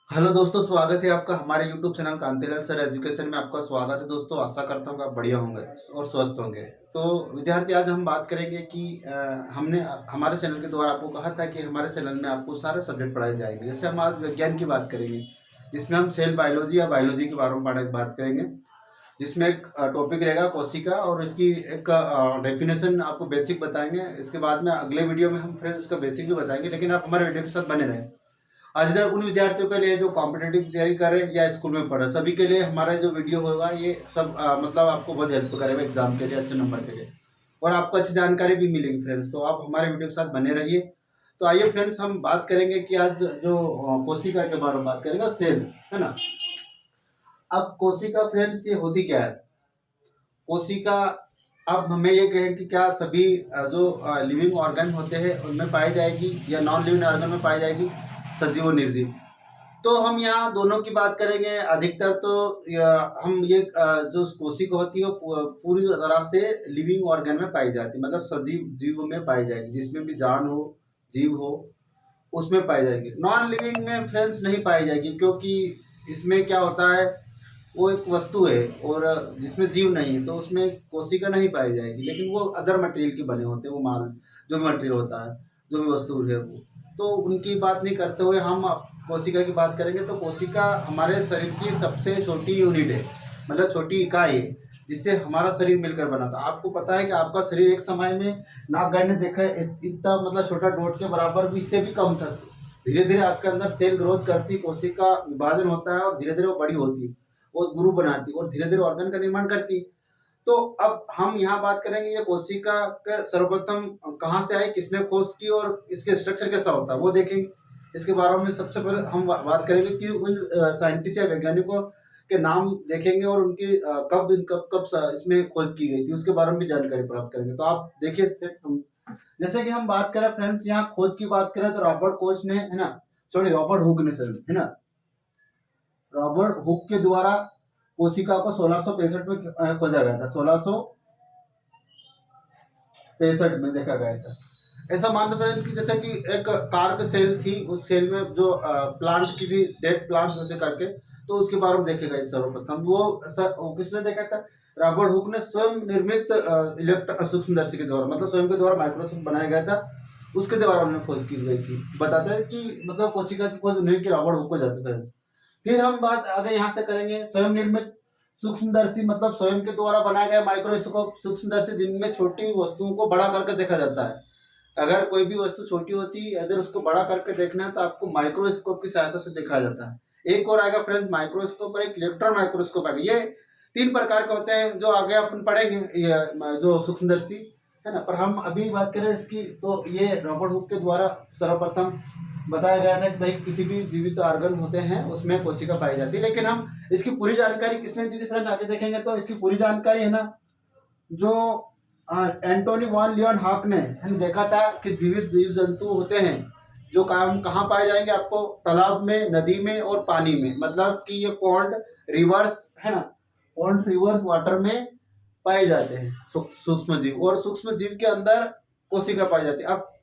Hello दोस्तों, स्वागत है आपका हमारे YouTube channel Kantilal sir education में। आपका स्वागत है दोस्तों। आशा करता हूँ कि आप बढ़िया होंगे और स्वस्थ होंगे। तो विद्यार्थी, आज हम बात करेंगे कि हमने हमारे चैनल के द्वारा आपको कहा था कि हमारे चैनल में आपको सारे सब्जेक्ट पढ़ाए जाएंगे। जैसे हम आज विज्ञान की बात करेंगे, जिसमें हम सेल बायोलॉजी या बायोलॉजी के बारे में बात करेंगे, जिसमें एक टॉपिक रहेगा कोशिका और इसकी एक डेफिनेशन आपको बेसिक बताएंगे। इसके बाद में अगले वीडियो में हम फिर इसका बेसिक भी बताएंगे, लेकिन आप हमारे वीडियो के साथ बने रहें। आज इधर उन विद्यार्थियों के लिए जो कॉम्पिटेटिव तैयारी कर रहे हैं या स्कूल में पढ़ रहे हैं, सभी के लिए हमारा जो वीडियो होगा ये सब मतलब आपको बहुत हेल्प करेगा एग्जाम के लिए, अच्छे नंबर के लिए, और आपको अच्छी जानकारी भी मिलेगी फ्रेंड्स। तो आप हमारे वीडियो के साथ बने रहिए। तो आइए फ्रेंड्स, हम बात करेंगे कि आज जो कोशिका के बारे में बात करेंगे, सेल, है ना। अब कोशिका फ्रेंड्स ये होती क्या है कोशिका? अब हमें ये कहें कि क्या सभी जो लिविंग ऑर्गन होते हैं उनमें पाई जाएगी या नॉन लिविंग ऑर्गन में पाई जाएगी, सजीव और निर्जीव? तो हम यहाँ दोनों की बात करेंगे। अधिकतर तो हम ये जो कोशिका होती है वो पूरी तरह से लिविंग ऑर्गन में पाई जाती है, मतलब सजीव जीव में पाई जाएगी, जिसमें भी जान हो, जीव हो, उसमें पाई जाएगी। नॉन लिविंग में फ्रेंड्स नहीं पाई जाएगी, क्योंकि इसमें क्या होता है, वो एक वस्तु है और जिसमें जीव नहीं है, तो उसमें कोशिका नहीं पाई जाएगी। लेकिन वो अदर मटेरियल के बने होते हैं, वो माल जो भी मटेरियल होता है, जो भी वस्तु है वो, तो उनकी बात नहीं करते हुए हम कोशिका की बात करेंगे। तो कोशिका हमारे शरीर की सबसे छोटी यूनिट है, मतलब छोटी इकाई है, जिससे हमारा शरीर मिलकर बना था। आपको पता है कि आपका शरीर एक समय में नागगढ़ ने देखा है इतना, मतलब छोटा डॉट के बराबर भी, इससे भी कम था। धीरे धीरे आपके अंदर सेल ग्रोथ करती, कोशिका विभाजन होता है और धीरे धीरे वो बड़ी होती, वो ग्रुप बनाती और धीरे धीरे ऑर्गन का निर्माण करती। तो अब हम यहाँ बात करेंगे ये कोशिका का सर्वप्रथम कहाँ से आई, किसने खोज की और इसके स्ट्रक्चर कैसा होता है वो देखेंगे। इसके बारे में सबसे पहले हम बात करेंगे कि उन साइंटिस्ट या वैज्ञानिकों के नाम देखेंगे और उनकी कब इसमें खोज की गई थी, उसके बारे में भी जानकारी प्राप्त करेंगे। तो आप देखिए, जैसे कि हम बात करें फ्रेंड्स, यहाँ खोज की बात करें तो रॉबर्ट कोच ने, है ना, सॉरी रॉबर्ट हुक ने, सर, है ना, रॉबर्ट हुक के द्वारा कोशिका को 1665 में खोजा गया था। 1665 में देखा गया था। ऐसा मानते हैं कि जैसे कि एक कार्क सेल थी, उस सेल में जो प्लांट की भी डेड प्लांट्स जैसे करके, तो उसके बारे में देखे गए सर्वप्रथम। वो किसने देखा था? रॉबर्ट हुक ने स्वयं निर्मित इलेक्ट्रॉन सूक्ष्मदर्शी के द्वारा, मतलब स्वयं के द्वारा माइक्रोस्कोप बनाया गया था, उसके द्वारा उन्होंने खोज की गई थी। बताते हैं कि मतलब कोशिका की खोज उन्हीं के रॉबर्ट हुक को जाते थे। फिर हम बात आगे यहाँ से करेंगे स्वयं निर्मित सूक्ष्मदर्शी, मतलब स्वयं के द्वारा बनाया गया माइक्रोस्कोप सूक्ष्मदर्शी, जिनमें छोटी वस्तुओं को बड़ा करके देखा जाता है। अगर कोई भी वस्तु छोटी होती है, अगर उसको बड़ा करके देखना है तो आपको माइक्रोस्कोप की सहायता से देखा जाता है। एक और आएगा फ्रेंड्स माइक्रोस्कोप और एक इलेक्ट्रॉन माइक्रोस्कोप आएगा। ये तीन प्रकार के होते हैं जो आगे अपन पढ़ेंगे, ये जो सूक्ष्मदर्शी, है ना। पर हम अभी बात करें इसकी, तो ये रॉबर्ट हुक के द्वारा सर्वप्रथम बताया गया था कि भाई किसी भी जीवित ऑर्गन होते हैं उसमें कोशिका पाई जाती है। लेकिन हम इसकी पूरी जानकारी किसने दी थी फ्रेंड्स, आगे देखेंगे। तो इसकी पूरी जानकारी, है ना, जो एंटोनी वॉन लियोन हॉक ने, है ना, देखा था कि जीवित जीव जंतु होते हैं जो काम कहाँ पाए जाएंगे, आपको तालाब में, नदी में और पानी में, मतलब कि ये पॉन्ड, रिवर्स, है ना, पॉन्ड, रिवर्स वाटर में पाए जाते हैं सूक्ष्म जीव, और सूक्ष्म जीव के अंदर कोशिका पाई जाती है। अब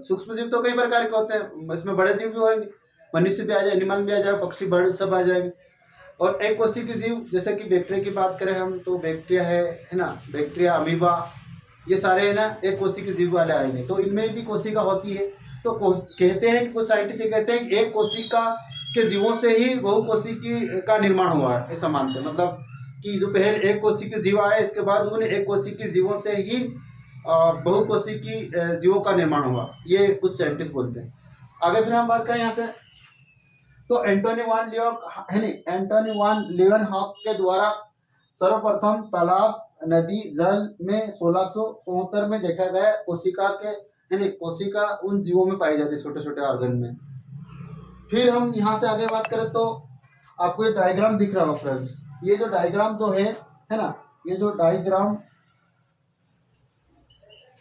सूक्ष्म जीव तो कई प्रकार के होते हैं, इसमें बड़े जीव भी होंगे, मनुष्य भी आ जाए, एनिमल भी आ जाए, पक्षी, बर्ड सब आ जाएंगे। और एक कोशिकीय जीव, जैसे कि बैक्टीरिया की बात करें हम, तो बैक्टीरिया है ना, बैक्टीरिया, अमीबा, ये सारे, है ना, एक कोशिकीय जीव वाले आएंगे। तो इनमें भी कोशिका होती है। तो कहते हैं कि कुछ साइंटिस्ट कहते हैं कि एक कोशिका के जीवों से ही बहुकोशिकीय का निर्माण हुआ है, ऐसा मानते हैं। मतलब कि जो पहले एक कोशिकीय जीव आए, इसके बाद उन एक कोशिकीय जीवों से ही बहुकोशिकीय जीवों का निर्माण हुआ, ये कुछ साइंटिस्ट बोलते हैं। आगे फिर हम बात करें यहाँ से, तो एंटोनी वान लियोन, है नहीं, एंटोनी वान लियोन हॉक के द्वारा सर्वप्रथम तालाब, नदी, जल में 1674 में देखा गया कोशिका के, है नहीं, कोशिका उन जीवों में पाई जाती है, छोटे छोटे ऑर्गन में। फिर हम यहाँ से आगे बात करें तो आपको ये डायग्राम दिख रहा हो फ्रेंड्स, ये जो डायग्राम जो है ना, ये जो डायग्राम,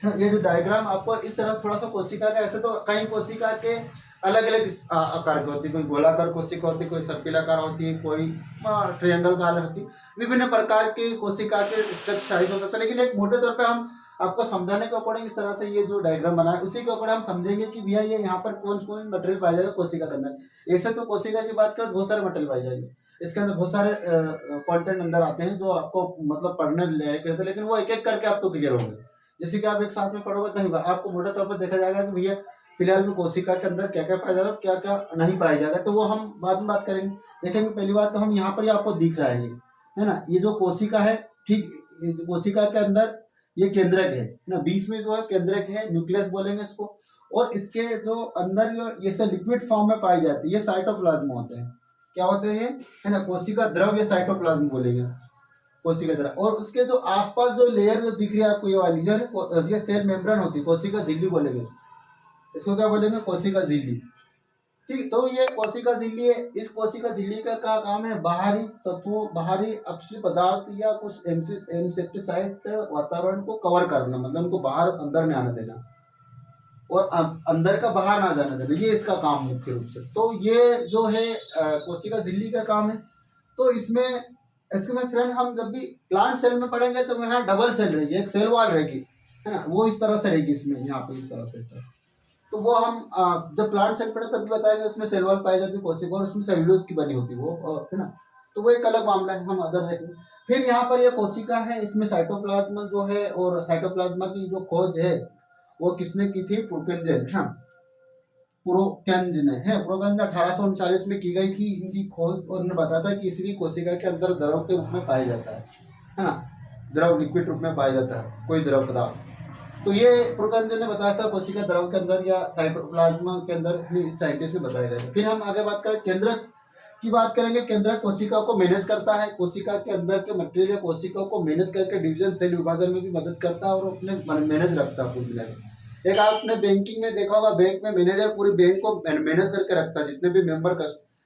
ये जो डायग्राम आपको इस तरह थोड़ा सा कोशिका का, ऐसे तो कई कोशिका के अलग अलग आकार की होती है, कोई गोलाकार कोशिका होती है, कोई सर्पिलाकार होती है, कोई ट्रायंगल कार होती है। विभिन्न प्रकार की कोशिका के स्ट्रक्चर साइज हो सकता है, लेकिन एक मोटे तौर पे हम आपको समझाने के अकॉर्डिंग इस तरह से ये जो डायग्राम बना है उसी के अकॉर्डिंग हम समझेंगे कि भैया ये यहाँ पर कौन कौन मटेरियल पाया जाएगा कोशिका के अंदर। ऐसे तो कोशिका की बात करें तो बहुत सारे मटेरियल पाए जाएंगे, इसके अंदर बहुत सारे कंटेंट अंदर आते हैं जो आपको मतलब पढ़ने लायक रहते हैं, लेकिन वो एक एक करके आपको क्लियर होंगे। जैसे कि आप एक साथ में पढ़ोगे तो होगा, आपको मोटे तौर पर देखा जाएगा कि भैया फिलहाल में कोशिका के अंदर क्या क्या पाया जाएगा, क्या क्या नहीं पाया जाएगा, तो वो हम बाद में बात करेंगे। देखेंगे पहली बात तो हम यहाँ पर ही आपको दिख रहा है ना, ये जो कोशिका है, ठीक, ये जो कोशिका के अंदर ये केंद्रक है ना, बीच में जो है केंद्रक है, न्यूक्लियस बोलेंगे इसको, और इसके जो अंदर जो ये सब लिक्विड फॉर्म में पाई जाती है ये साइटोप्लाज्म होते हैं। क्या होते हैं, है ना, कोशिका द्रव या साइटोप्लाज्म बोलेंगे, कोशिका द्रव। और उसके जो आसपास जो लेयर जो दिख रही है आपको ये वाली जो है ये सेल मेम्ब्रेन होती है, कोशिका झिल्ली बोलेंगे इसको, क्या बोलेंगे, कोशिका झिल्ली। ठीक, तो ये कोशिका झिल्ली है। इस कोशिका झिल्ली का क्या काम है, बाहरी तत्वों, बाहरी अपशिष्ट पदार्थ या कुछ इंसेक्टिसाइड वातावरण को कवर करना, मतलब उनको बाहर अंदर नहीं आने देना और अंदर का बाहर ना जाने देना, ये इसका काम मुख्य रूप से। तो ये जो है कोशिका झिल्ली का काम है। तो इसमें फ्रेंड हम जब भी प्लांट सेल में पढ़ेंगे तो यहाँ डबल सेल रहेगी, एक सेल वॉल रहेगी, है ना, वो इस तरह से रहेगी इसमें, यहाँ पे इस तरह से, इस तरह। तो वो हम जब प्लांट सेल पढ़े तब भी बताएंगे, उसमें सेल वॉल पाई जाती है कोशिका और उसमें सेल्यूलोज की बनी होती है वो, है ना। तो वो एक अलग मामला है, हम अदर देखेंगे। फिर यहाँ पर ये कोशिका है, इसमें साइटोप्लाज्म जो है, और साइटोप्लाज्मा की जो खोज है वो किसने की थी, पुरकेंजन, हाँ, पुरोकेंजन है, पुरोकेंजन 1839 में की गई थी इनकी खोज, और उन्होंने बताया था कि इसी कोशिका के अंदर द्रव के रूप में पाया जाता है ना, द्रव लिक्विड रूप में पाया जाता है कोई द्रव पदार्थ। तो ये पुरकेंजन ने बताया था कोशिका द्रव के अंदर या साइटोप्लाज्मा के अंदर, साइंटिस्ट ने बताया गया। फिर हम आगे बात करें केंद्रक की, बात करेंगे। केंद्रक कोशिका को मैनेज करता है, कोशिका के अंदर के मटेरियल कोशिका को मैनेज करके डिवीजन, सेल विभाजन में भी मदद करता है और अपने मैनेज रखता है पूरी मिला। एक आपने बैंकिंग में देखा होगा, बैंक में मैनेजर पूरी बैंक को मैनेज करके रखता है, जितने भी मेंबर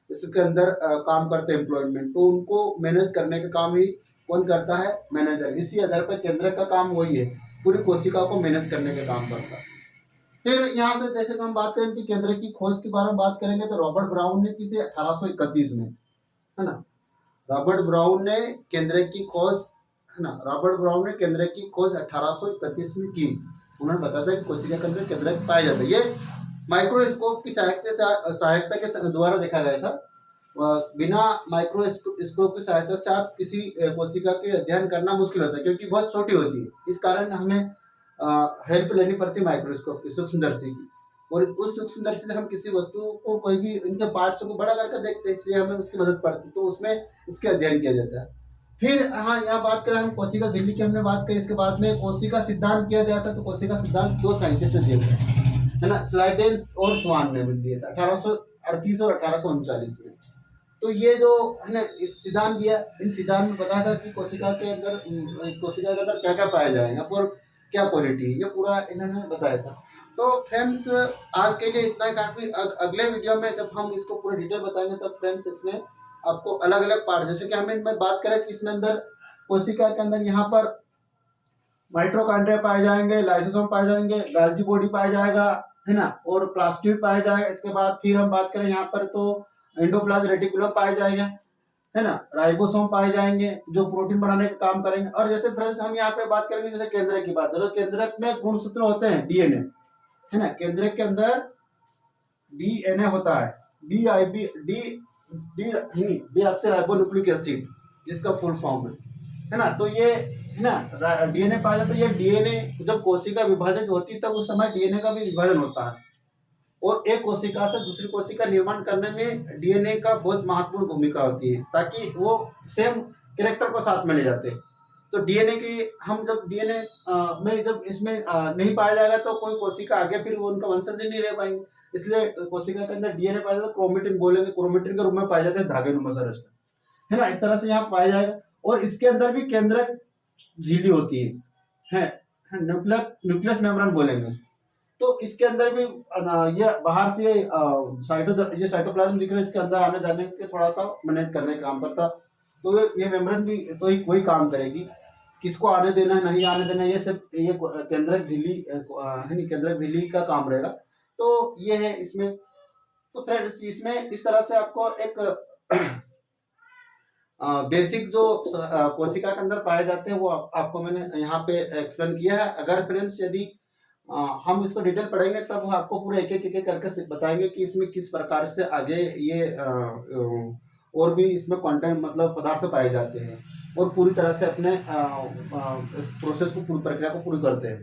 इसके अंदर काम करते हैं एम्प्लॉयमेंट, तो उनको मैनेज करने का काम ही कौन करता है, मैनेजर। इसी आधार पर केंद्रक का काम वही है, पूरी कोशिका को मैनेज करने का काम करता है। फिर यहाँ से देखें हम बात करें कि केंद्रक की खोज के बारे में बात करेंगे तो रॉबर्ट ब्राउन ने की थी 1831 में, है ना। रॉबर्ट ब्राउन ने केंद्रक की खोज, है ना, रॉबर्ट ब्राउन ने केंद्रक की खोज 1831 में की। उन्होंने बताया था कि कोशिका के अंदर केंद्रक पाया जाता है। ये माइक्रोस्कोप की सहायता के द्वारा देखा गया था। बिना माइक्रोस्कोप की सहायता से आप किसी कोशिका के अध्ययन करना मुश्किल होता है, क्योंकि बहुत छोटी होती है। इस कारण हमें हेल्प लेनी पड़ती है माइक्रोस्कोप की, सूक्ष्मदर्शी की, और उस सूक्ष्मदर्शी से हम किसी वस्तु को, कोई भी इनके पार्ट्स को बड़ा करके देखते हैं, इसलिए हमें उसकी मदद पड़ती है, तो उसमें इसके अध्ययन किया जाता है। फिर हाँ, यहाँ बात करें हम कोशिका झिल्ली की, हमने बात करी। इसके बाद में कोशिका सिद्धांत किया गया था, तो कोशिका सिद्धांत 2 साइंटिस्ट ने दिए थे, है ना, स्लाइडेन और स्वान ने भी दिया था 1838 और 1839 में। तो ये जो है ना इस सिद्धांत दिया, इन सिद्धांत में बताया था कि कोशिका के अंदर क्या क्या पाया जाएगा और क्या क्वालिटी है, ये पूरा इन्होंने बताया था। तो फ्रेंड्स आज के लिए इतना ही काफ़ी। अगले वीडियो में जब हम इसको पूरा डिटेल बताएंगे तब फ्रेंड्स इसमें आपको अलग अलग पार्ट, जैसे कि हम इनमें बात करें कि इसमें अंदर कोशिका के अंदर यहाँ पर माइटोकॉन्ड्रिया पाए जाएंगे, लाइसोसोम पाए जाएंगे, गाल्जी बॉडी पाया जाएगा, है ना, और प्लास्टिड पाया जाएगा। इसके बाद फिर हम बात करें यहाँ पर तो एंडोप्लाज्म रेटिकुलम पाए जाएंगे, है ना, राइबोसोम पाए जाएंगे जो प्रोटीन बनाने का काम करेंगे। और जैसे फ्रेंड्स हम यहाँ पे बात करेंगे जैसे केंद्रक की बात करें, केंद्रक में गुणसूत्र होते हैं डीएनए, है ना, केंद्रक के अंदर डीएनए होता है, डीऑक्सीराइबोन्यूक्लिक एसिड जिसका फुल फॉर्म है ना। तो ये है ना डीएनए पाया जाता है। ये डीएनए जब कोशिका विभाजित होती है तब उस समय डीएनए का भी विभाजन होता है, और एक कोशिका से दूसरी कोशिका निर्माण करने में डीएनए का बहुत महत्वपूर्ण भूमिका होती है, ताकि वो सेम कैरेक्टर को साथ में ले जाते हैं। तो डीएनए की हम जब डीएनए में जब इसमें नहीं पाया जाएगा तो कोई कोशिका आगे फिर वो उनका वंशज ही नहीं रह पाएंगे, इसलिए कोशिका के अंदर डीएनए पाया जाता है, क्रोमेटिन बोलेंगे, क्रोमेटिन के रूप में पाए जाते हैं धागे नुमा संरचना, है ना, इस तरह से यहाँ पाया जाएगा। और इसके अंदर भी केंद्रक झिल्ली होती है, न्यूक्लियस मेम्ब्रेन बोलेंगे। तो इसके अंदर भी ये बाहर से ये साइटोप्लाज्म दिख रहा है, इसके अंदर आने जाने के थोड़ा सा मैनेज करने का काम करता। तो ये मेम्ब्रेन भी तो ही कोई काम करेगी, किसको आने देना है नहीं आने देना, ये सब ये केंद्रक झिल्ली है, केंद्रक झिल्ली का काम रहेगा। तो ये है इसमें। तो फ्रेंड्स इसमें इस तरह से आपको एक बेसिक जो कोशिका के अंदर पाए जाते हैं वो आपको मैंने यहाँ पे एक्सप्लेन किया है। अगर फ्रेंड्स यदि हम इसको डिटेल पढ़ेंगे तब आपको पूरा एक एक करके बताएंगे कि इसमें किस प्रकार से आगे ये और भी इसमें कंटेंट मतलब पदार्थ पाए जाते हैं और पूरी तरह से अपने इस प्रोसेस को पूरी प्रक्रिया को पूरी करते हैं।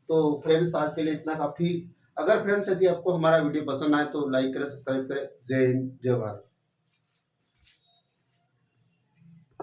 तो फ्रेंड्स आज के लिए इतना काफ़ी। अगर फ्रेंड्स यदि आपको हमारा वीडियो पसंद आए तो लाइक करें, सब्सक्राइब करें। जय हिंद, जय भारत।